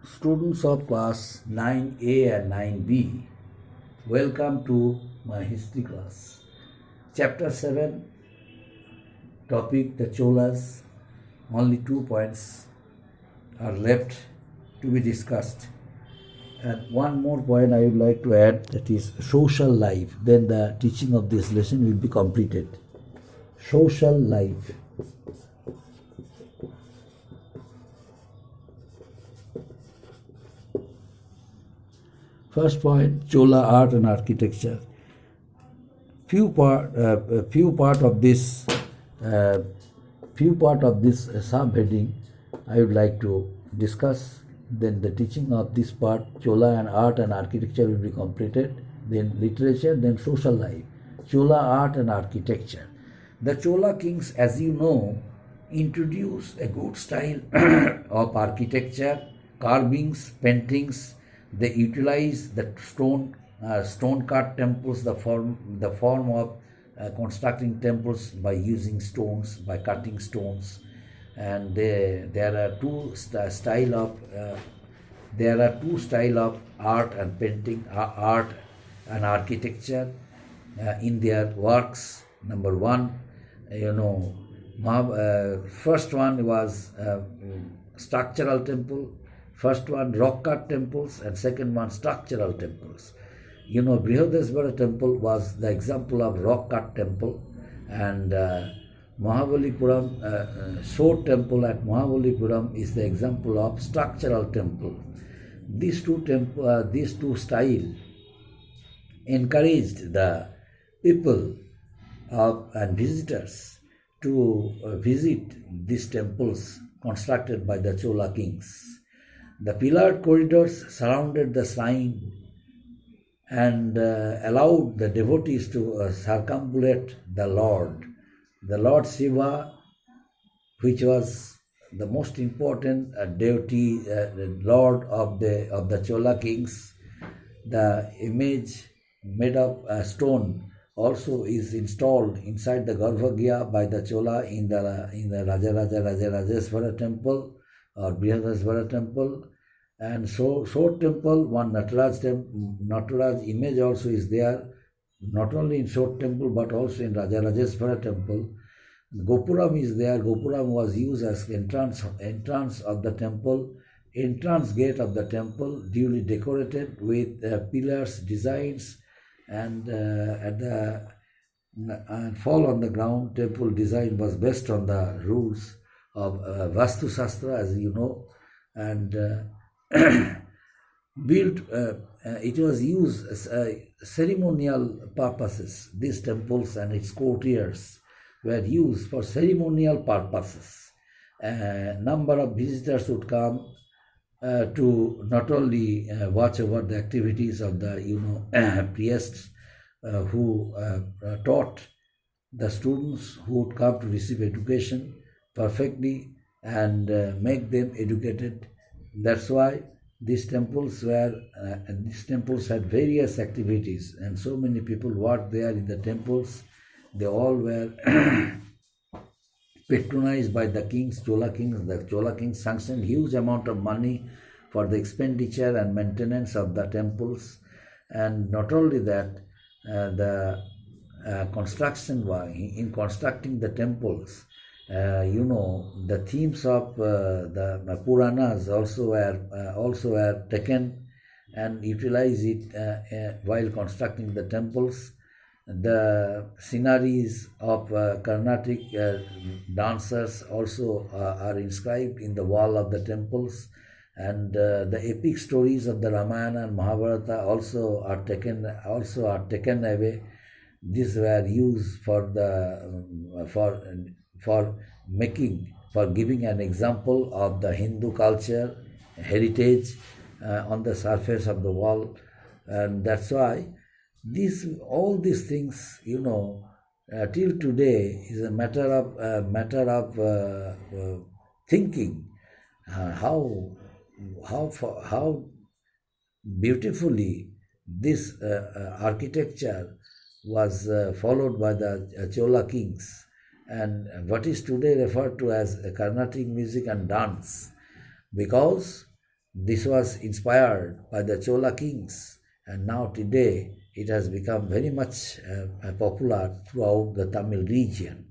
Students of class 9A and 9B, welcome to my history class. Chapter 7, topic the Cholas. Only 2 points are left to be discussed. And one more point I would like to add, that is social life. Then the teaching of this lesson will be completed. Social life. First point, Chola art and architecture. Few part of this subheading I would like to discuss. Then the teaching of this part, Chola and art and architecture, will be completed. Then literature, then social life. Chola art and architecture. The Chola kings, as you know, introduced a good style of architecture, carvings, paintings. They utilize the stone cut temples, the form of constructing temples by using stones, by cutting stones. And there are two style of art and painting, art and architecture in their works. Number one, first one was structural temple. First one rock cut temples, and second one structural temples. Brihadeshvara temple was the example of rock cut temple, and Mahabalipuram Shore temple at Mahabalipuram is the example of structural temple. These two style encouraged the people and visitors to visit these temples constructed by the Chola kings. The pillared corridors surrounded the shrine and allowed the devotees to circumambulate the Lord. The Lord Shiva, which was the most important deity, the Lord of the Chola kings, the image made of stone also is installed inside the Garbhagriha by the Chola in the Rajarajeshvara temple or Brihadeshvara temple. And Shore temple, one Nataraj image also is there, not only in Shore temple but also in Rajarajeshvara temple. Gopuram is there. Gopuram was used as entrance of the temple, entrance gate of the temple, duly decorated with pillars, designs, and fall on the ground. Temple design was based on the rules of Vastu Shastra, as you know, and built. It was used as ceremonial purposes. These temples and its courtiers were used for ceremonial purposes. Number of visitors would come to not only watch over the activities of the priests who taught the students who would come to receive education perfectly and make them educated. That's why these temples had various activities, and so many people worked there in the temples. They all were patronized by the kings, Chola kings. The Chola kings sanctioned huge amount of money for the expenditure and maintenance of the temples. And not only that, the construction in constructing the temples, the themes of the Puranas also were taken and utilized it while constructing the temples. The sceneries of Carnatic dancers also are inscribed in the wall of the temples, and the epic stories of the Ramayana and Mahabharata also are taken away. These were used for giving an example of the Hindu culture heritage on the surface of the wall, and that's why all these things, till today is a matter of thinking how beautifully this architecture was followed by the Chola kings, and what is today referred to as Carnatic music and dance, because This was inspired by the Chola kings, and now today it has become very much popular throughout the Tamil region.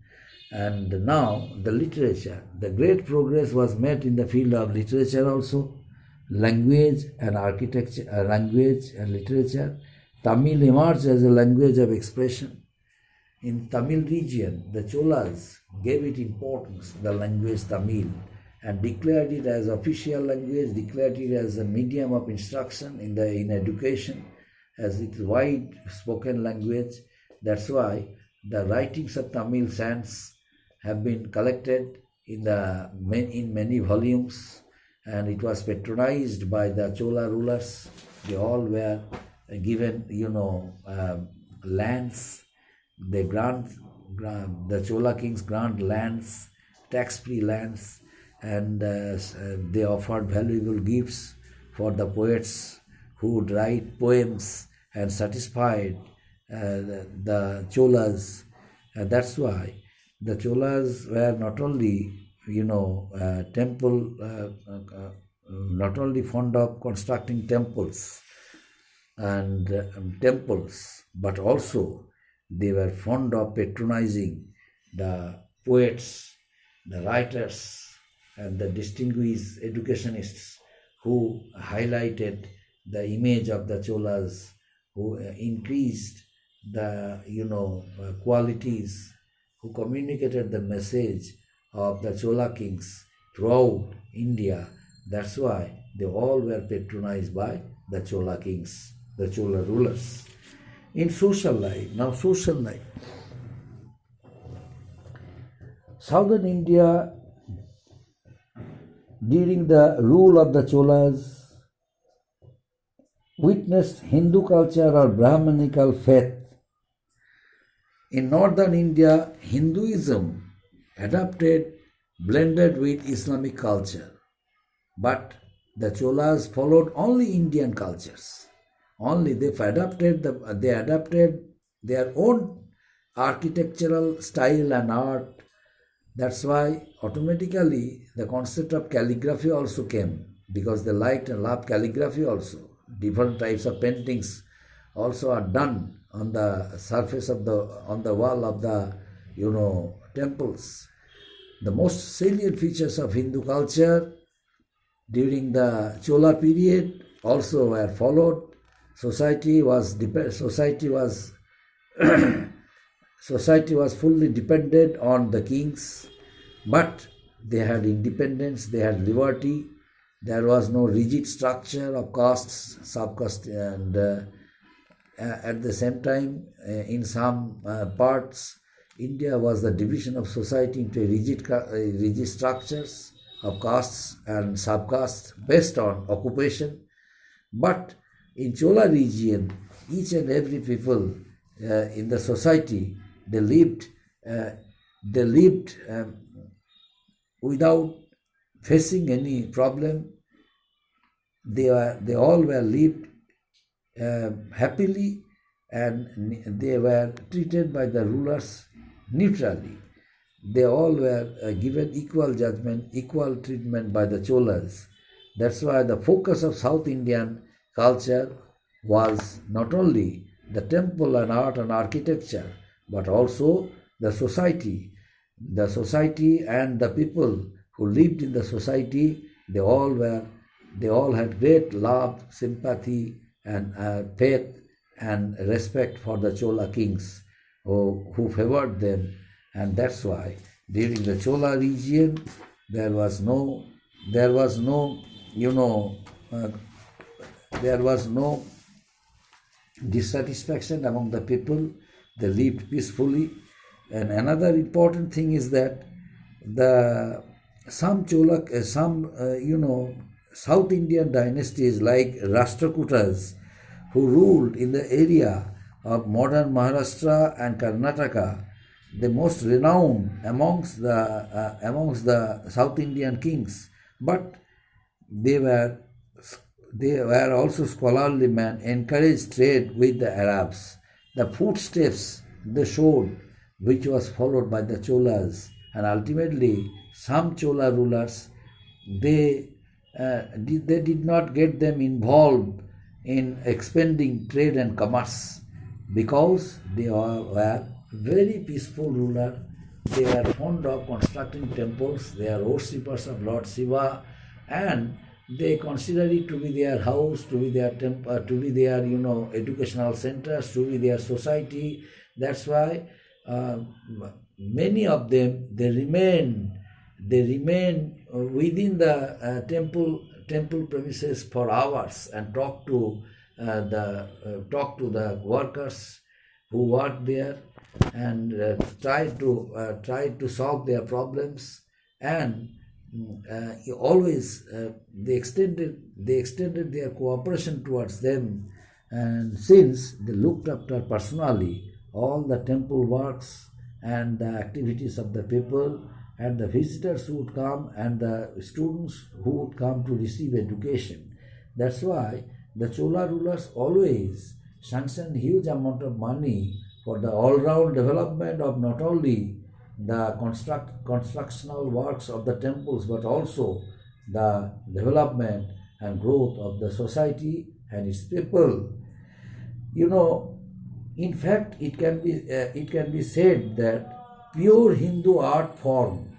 And now the literature, the great progress was made in the field of literature also, language and architecture, language and literature. Tamil emerged as a language of expression. In Tamil region, the Cholas gave it importance, the language Tamil, and declared it as official language, declared it as a medium of instruction in education, as it is wide spoken language. That's why the writings of Tamil saints have been collected in many volumes, and it was patronized by the Chola rulers. They all were given, lands. They the Chola kings grant lands, tax-free lands, and they offered valuable gifts for the poets who would write poems and satisfied the Cholas. And that's why the Cholas were not only, not only fond of constructing temples, but also they were fond of patronizing the poets, the writers, and the distinguished educationists who highlighted the image of the Cholas, who increased the qualities, who communicated the message of the Chola kings throughout India. That's why they all were patronized by the Chola kings, the Chola rulers. In social life, southern India during the rule of the Cholas witnessed Hindu culture or Brahmanical faith. In northern India, Hinduism blended with Islamic culture, but the Cholas followed only Indian cultures. Only they adapted their own architectural style and art. That's why automatically the concept of calligraphy also came, because they liked and loved calligraphy also. Different types of paintings also are done on the surface of on the wall of the temples. The most salient features of Hindu culture during the Chola period also were followed. Society was fully dependent on the kings, but they had independence, they had liberty. There was no rigid structure of castes, subcaste, and at the same time, in some parts, India was the division of society into rigid structures of castes and subcastes based on occupation. But in Chola region, each and every people in the society, they lived without facing any problem. They all were lived happily, and they were treated by the rulers neutrally. They all were given equal judgment, equal treatment by the Cholas. That's why the focus of South Indian culture was not only the temple and art and architecture, but also the society. The society and the people who lived in the society, they all had great love, sympathy, and faith and respect for the Chola kings who favored them. And that's why during the Chola region there was no dissatisfaction among the people. They lived peacefully. And another important thing is that some South Indian dynasties like Rashtrakutas, who ruled in the area of modern Maharashtra and Karnataka, the most renowned amongst the South Indian kings, but they were also scholarly men, encouraged trade with the Arabs. The footsteps they showed, which was followed by the Cholas, and ultimately some Chola rulers, they they did not get them involved in expanding trade and commerce because they were very peaceful ruler. They were fond of constructing temples. They are worshippers of Lord Shiva, and they consider it to be their house, to be their to be their educational centers, to be their society. That's why many of them they remain within the temple premises for hours and talk to the workers who work there and try to solve their problems, and always they extended their cooperation towards them, and since they looked after personally all the temple works and the activities of the people and the visitors who would come and the students who would come to receive education. That's why the Chola rulers always sanctioned huge amount of money for the all-round development of not only the constructional works of the temples but also the development and growth of the society and its people. In fact, it can be said that pure Hindu art form,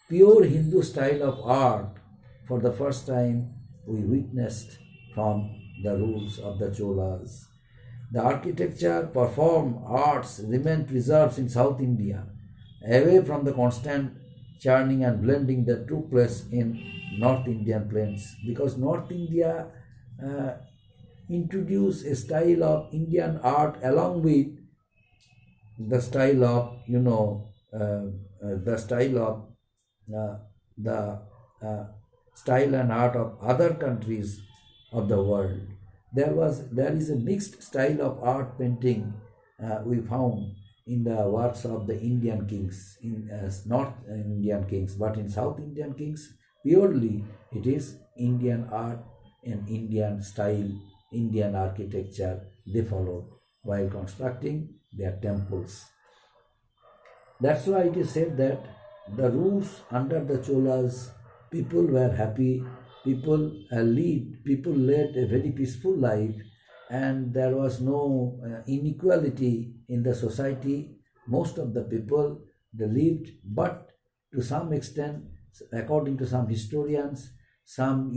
pure Hindu style of art, for the first time we witnessed from the rules of the Cholas. The architecture, performed arts remain preserved in South India, away from the constant churning and blending that took place in North Indian plains, because North India introduced a style of Indian art along with the style of the style and art of other countries of the world. There is a mixed style of art painting we found in the works of the Indian kings, in North Indian kings, but in South Indian kings purely it is Indian art and Indian style, Indian architecture they followed while constructing their temples. That's why it is said that the rules under the Cholas, people were happy, people led a very peaceful life, and there was no inequality in the society. Most of the people they lived, but to some extent, according to some historians, some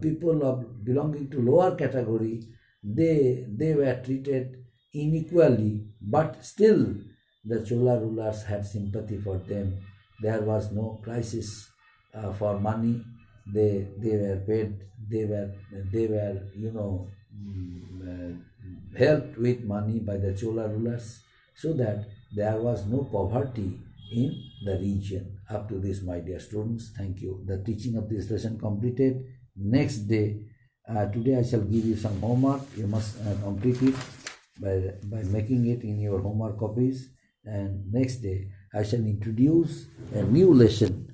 people of belonging to lower category, they were treated unequally, but still the Chola rulers had sympathy for them. There was no crisis for money. They were paid. They were helped with money by the Chola rulers, so that there was no poverty in the region. Up to this, my dear students, thank you. The teaching of this lesson completed. Next day, today I shall give you some homework. You must complete it by making it in your homework copies. And next day, I shall introduce a new lesson